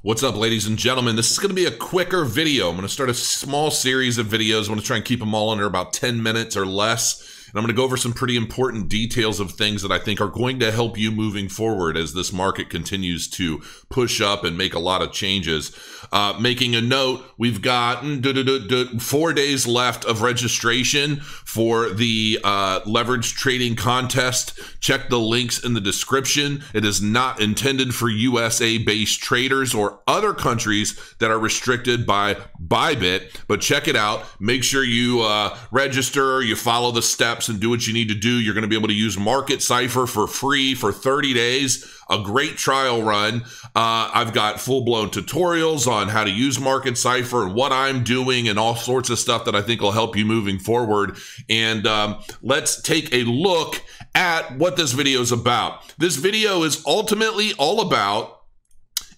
What's up, ladies and gentlemen? This is going to be a quicker video. I'm going to start a small series of videos. I want to try and keep them all under about 10 minutes or less. And I'm going to go over some pretty important details of things that I think are going to help you moving forward as this market continues to push up and make a lot of changes. Making a note, we've got 4 days left of registration for the leverage trading contest. Check the links in the description. It is not intended for USA-based traders or other countries that are restricted by ByBit, but check it out. Make sure you register, you follow the steps, and do what you need to do. You're going to be able to use Market Cipher for free for 30 days. A great trial run. I've got full-blown tutorials on how to use Market Cipher and what I'm doing and all sorts of stuff that I think will help you moving forward. And let's take a look at what this video is about. This video is ultimately all about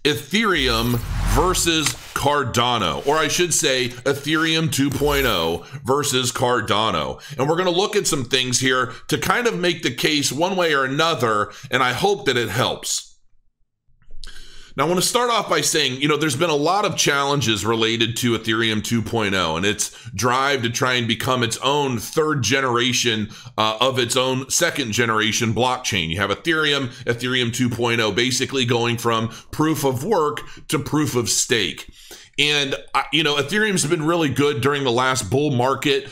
Ethereum versus Cardano, or I should say Ethereum 2.0 versus Cardano. And we're going to look at some things here to kind of make the case one way or another, and I hope that it helps. Now, I want to start off by saying, there's been a lot of challenges related to Ethereum 2.0 and its drive to try and become its own third generation of its own second generation blockchain. You have Ethereum 2.0, basically going from proof of work to proof of stake. And, Ethereum's been really good during the last bull market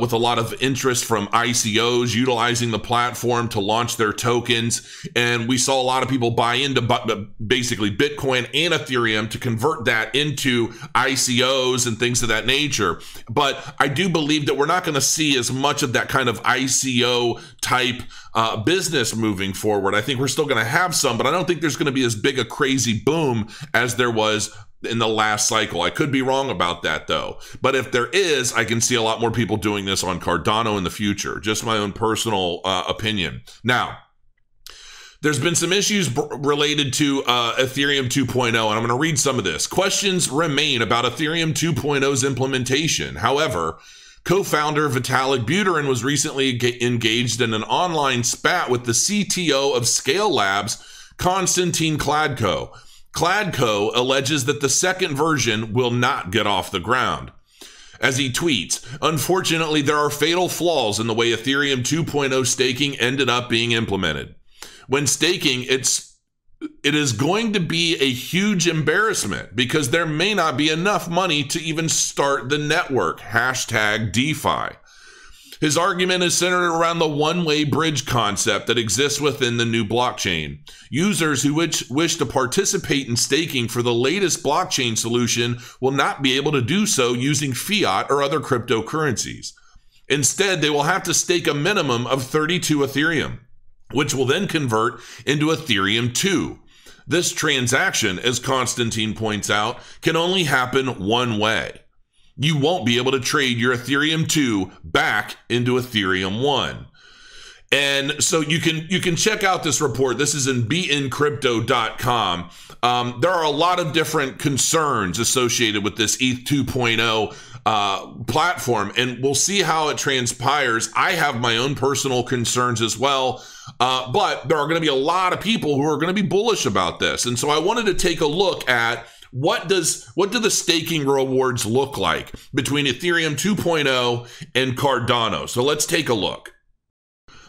with a lot of interest from ICOs utilizing the platform to launch their tokens. And we saw a lot of people buy into basically Bitcoin and Ethereum to convert that into ICOs and things of that nature. But I do believe that we're not going to see as much of that kind of ICO type business moving forward. I think we're still going to have some, but I don't think there's going to be as big a crazy boom as there was in the last cycle. I could be wrong about that though. But if there is, I can see a lot more people doing this on Cardano in the future. Just my own personal opinion. Now, there's been some issues related to Ethereum 2.0, and I'm going to read some of this. Questions remain about Ethereum 2.0's implementation. However, co-founder Vitalik Buterin was recently engaged in an online spat with the CTO of Scale Labs, Konstantin Kladko. Kladko alleges that the second version will not get off the ground. As he tweets, unfortunately, there are fatal flaws in the way Ethereum 2.0 staking ended up being implemented. When staking, it is going to be a huge embarrassment because there may not be enough money to even start the network. #DeFi. His argument is centered around the one-way bridge concept that exists within the new blockchain. Users who wish to participate in staking for the latest blockchain solution will not be able to do so using fiat or other cryptocurrencies. Instead, they will have to stake a minimum of 32 Ethereum, which will then convert into Ethereum 2. This transaction, as Konstantin points out, can only happen one way. You won't be able to trade your Ethereum 2 back into Ethereum 1. And so you can check out this report. This is in beincrypto.com. There are a lot of different concerns associated with this ETH 2.0 platform, and we'll see how it transpires. I have my own personal concerns as well, but there are going to be a lot of people who are going to be bullish about this. And so I wanted to take a look at what do the staking rewards look like between Ethereum 2.0 and Cardano? So let's take a look.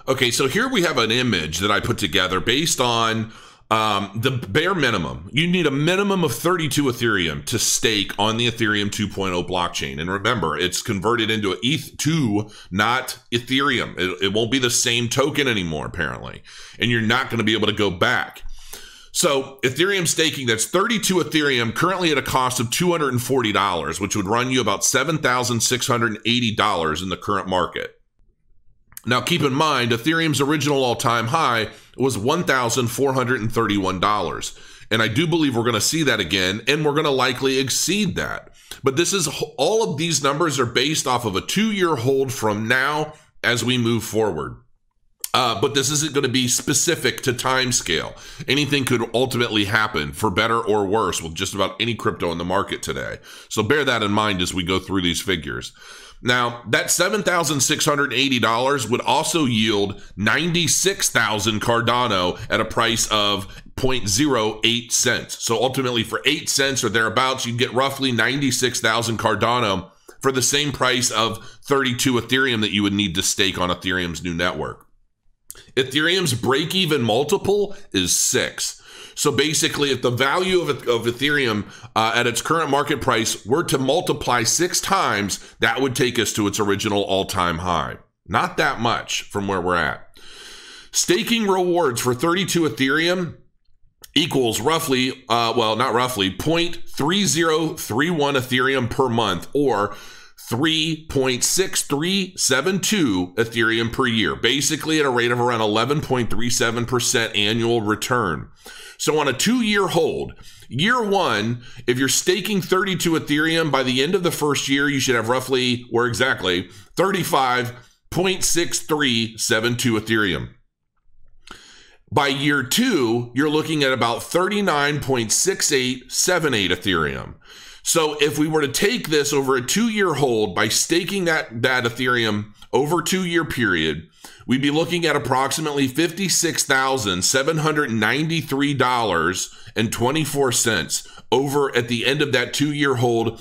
Okay, so here we have an image that I put together based on the bare minimum. You need a minimum of 32 Ethereum to stake on the Ethereum 2.0 blockchain. And remember, it's converted into an ETH2, not Ethereum. It won't be the same token anymore, apparently. And you're not going to be able to go back. So Ethereum staking, that's 32 Ethereum, currently at a cost of $240, which would run you about $7,680 in the current market. Now, keep in mind, Ethereum's original all-time high was $1,431. And I do believe we're going to see that again, and we're going to likely exceed that. But all of these numbers are based off of a 2-year hold from now as we move forward. But this isn't going to be specific to time scale. Anything could ultimately happen for better or worse with just about any crypto in the market today. So bear that in mind as we go through these figures. Now, that $7,680 would also yield 96,000 Cardano at a price of 0.08 cents. So ultimately for 8 cents or thereabouts, you get roughly 96,000 Cardano for the same price of 32 Ethereum that you would need to stake on Ethereum's new network. Ethereum's break-even multiple is 6. So basically, if the value of Ethereum at its current market price were to multiply 6 times, that would take us to its original all-time high. Not that much from where we're at. Staking rewards for 32 Ethereum equals roughly, well, not roughly, 0.3031 Ethereum per month, or 3.6372 Ethereum per year, basically at a rate of around 11.37% annual return. So on a 2-year hold, year one, if you're staking 32 Ethereum, by the end of the first year, you should have roughly, or exactly, 35.6372 Ethereum. By year two, you're looking at about 39.6878 Ethereum. So if we were to take this over a 2-year hold by staking that Ethereum over a 2-year period, we'd be looking at approximately $56,793.24 over at the end of that 2-year hold,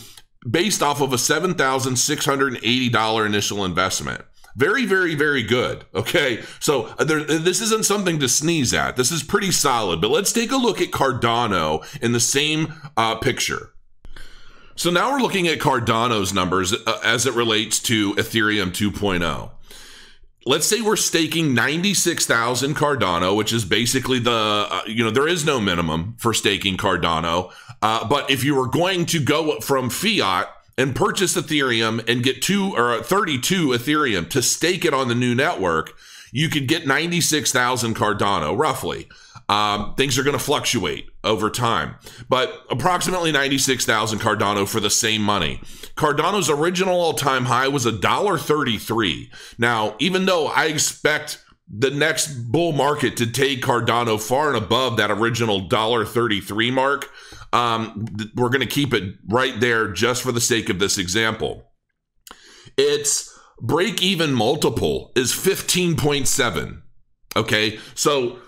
based off of a $7,680 initial investment. Very, very, very good. Okay, so this isn't something to sneeze at. This is pretty solid, but let's take a look at Cardano in the same picture. So now we're looking at Cardano's numbers as it relates to Ethereum 2.0. Let's say we're staking 96,000 Cardano, which is basically the, there is no minimum for staking Cardano. But if you were going to go from Fiat and purchase Ethereum and get 32 Ethereum to stake it on the new network, you could get 96,000 Cardano, roughly. Things are going to fluctuate over time, but approximately 96,000 Cardano for the same money. Cardano's original all-time high was $1.33. Now, even though I expect the next bull market to take Cardano far and above that original $1.33 mark, we're going to keep it right there just for the sake of this example. Its break-even multiple is 15.7. Okay, so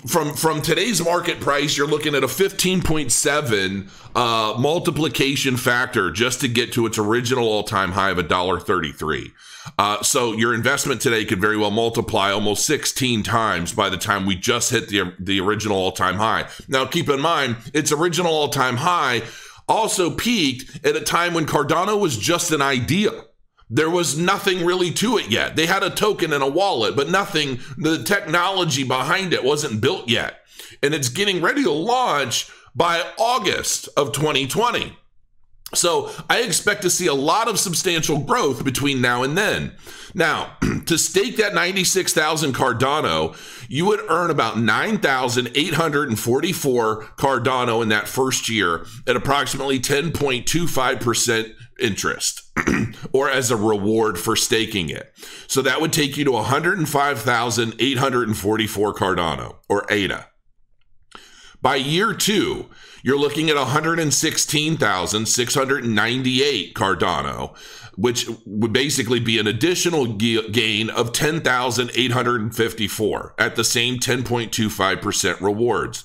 from today's market price, you're looking at a 15.7 multiplication factor just to get to its original all-time high of $1.33. So your investment today could very well multiply almost 16 times by the time we just hit the original all-time high. Now, keep in mind, its original all-time high also peaked at a time when Cardano was just an idea. There was nothing really to it yet. They had a token and a wallet, but nothing, the technology behind it wasn't built yet. And it's getting ready to launch by August of 2020. So I expect to see a lot of substantial growth between now and then. Now, to stake that 96,000 Cardano, you would earn about 9,844 Cardano in that first year at approximately 10.25% interest, or as a reward for staking it. So that would take you to 105,844 Cardano, or ADA. By year two, you're looking at 116,698 Cardano, which would basically be an additional gain of 10,854 at the same 10.25% rewards.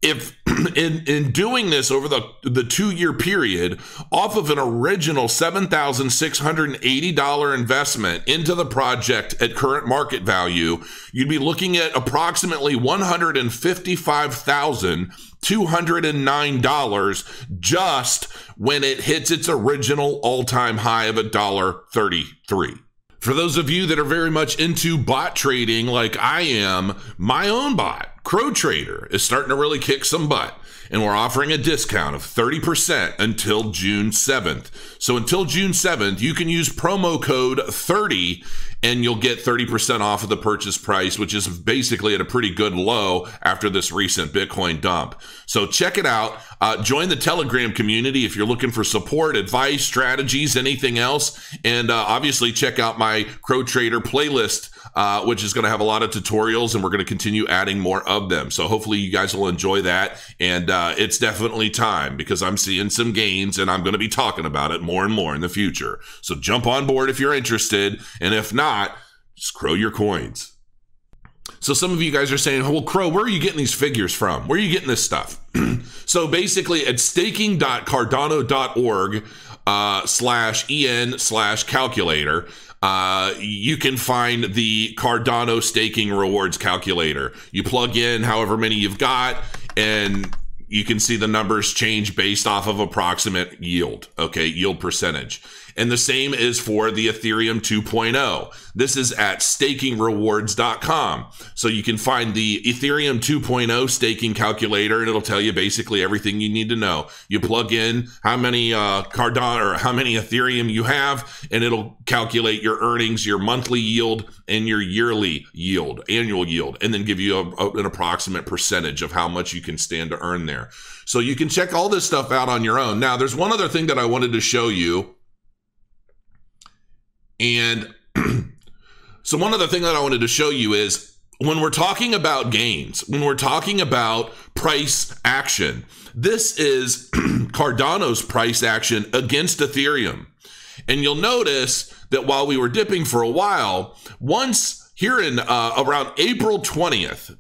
If in doing this over the 2-year period, off of an original $7,680 investment into the project at current market value, you'd be looking at approximately $155,209 just when it hits its original all-time high of $1.33. For those of you that are very much into bot trading like I am, my own bot, Crow Trader, is starting to really kick some butt. And we're offering a discount of 30% until June 7th. So until June 7th, you can use promo code 30 and you'll get 30% off of the purchase price, which is basically at a pretty good low after this recent Bitcoin dump. So check it out. Join the Telegram community if you're looking for support, advice, strategies, anything else. And obviously check out my Crow Trader playlist, which is going to have a lot of tutorials, and we're going to continue adding more of them. So hopefully you guys will enjoy that. And it's definitely time, because I'm seeing some gains and I'm going to be talking about it more and more in the future. So jump on board if you're interested. And if not, just crow your coins. So some of you guys are saying, well, Crow, where are you getting these figures from? Where are you getting this stuff? So basically at staking.cardano.org /en/calculator, you can find the Cardano staking rewards calculator. You plug in however many you've got, and you can see the numbers change based off of approximate yield, okay, yield percentage. And the same is for the Ethereum 2.0. This is at stakingrewards.com. So you can find the Ethereum 2.0 staking calculator, and it'll tell you basically everything you need to know. You plug in how many Cardano or how many Ethereum you have, and it'll calculate your earnings, your monthly yield, and your yearly yield, annual yield, and then give you an approximate percentage of how much you can stand to earn there. So you can check all this stuff out on your own. Now, there's one other thing that I wanted to show you. And so one other thing that I wanted to show you is when we're talking about gains, when we're talking about price action, this is Cardano's price action against Ethereum. And you'll notice that while we were dipping for a while, once here in around April 20th,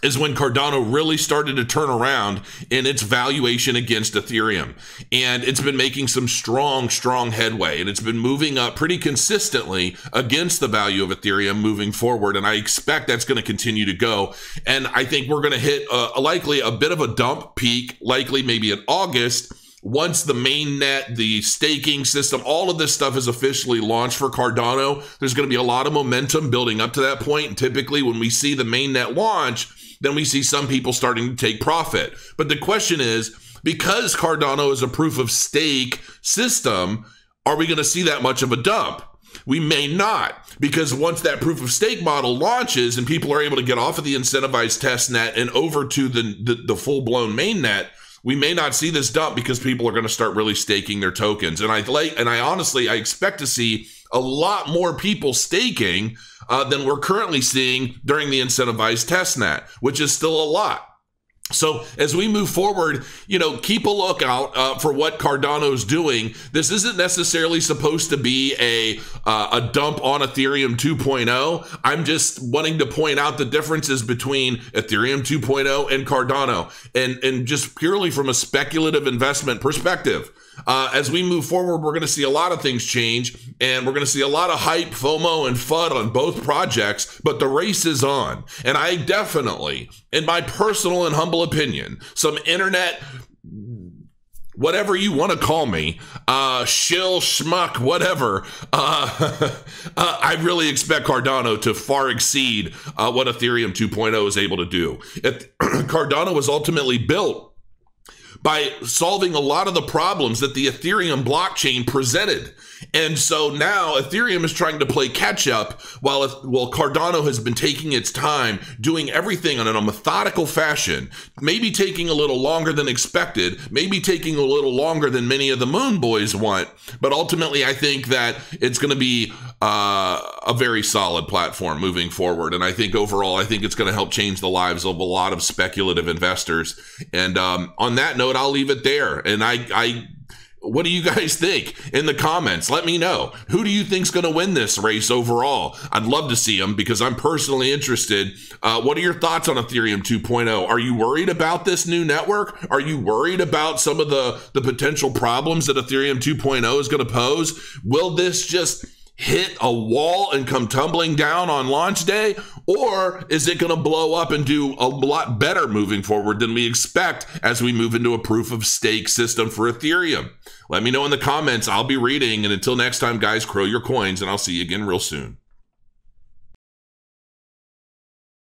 is when Cardano really started to turn around in its valuation against Ethereum. And it's been making some strong headway, and it's been moving up pretty consistently against the value of Ethereum moving forward. And I expect that's going to continue to go. And I think we're going to hit likely a bit of a dump peak, likely maybe in August, once the mainnet, the staking system, all of this stuff is officially launched for Cardano. There's going to be a lot of momentum building up to that point. And typically when we see the mainnet launch, then we see some people starting to take profit. But the question is, because Cardano is a proof of stake system, are we going to see that much of a dump? We may not, because once that proof of stake model launches and people are able to get off of the incentivized test net and over to the full-blown mainnet, we may not see this dump because people are going to start really staking their tokens. And I honestly expect to see a lot more people staking than we're currently seeing during the incentivized testnet, which is still a lot. So as we move forward, keep a lookout for what Cardano's doing. This isn't necessarily supposed to be a dump on Ethereum 2.0. I'm just wanting to point out the differences between Ethereum 2.0 and Cardano, and just purely from a speculative investment perspective. As we move forward, we're going to see a lot of things change, and we're going to see a lot of hype, FOMO, and FUD on both projects, but the race is on. And I definitely, in my personal and humble opinion, some internet, whatever you want to call me, shill, schmuck, whatever, I really expect Cardano to far exceed what Ethereum 2.0 is able to do. Cardano was ultimately built by solving a lot of the problems that the Ethereum blockchain presented. And so now Ethereum is trying to play catch up while Cardano has been taking its time, doing everything in a methodical fashion, maybe taking a little longer than expected, maybe taking a little longer than many of the Moon Boys want. But ultimately, I think that it's going to be a very solid platform moving forward. And I think overall, I think it's going to help change the lives of a lot of speculative investors. And on that note, I'll leave it there. And what do you guys think in the comments? Let me know. Who do you think's going to win this race overall? I'd love to see them because I'm personally interested. What are your thoughts on Ethereum 2.0? Are you worried about this new network? Are you worried about some of the potential problems that Ethereum 2.0 is going to pose? Will this just hit a wall and come tumbling down on launch day? Or is it going to blow up and do a lot better moving forward than we expect as we move into a proof of stake system for Ethereum? Let me know in the comments. I'll be reading. And until next time, guys, crow your coins, and I'll see you again real soon.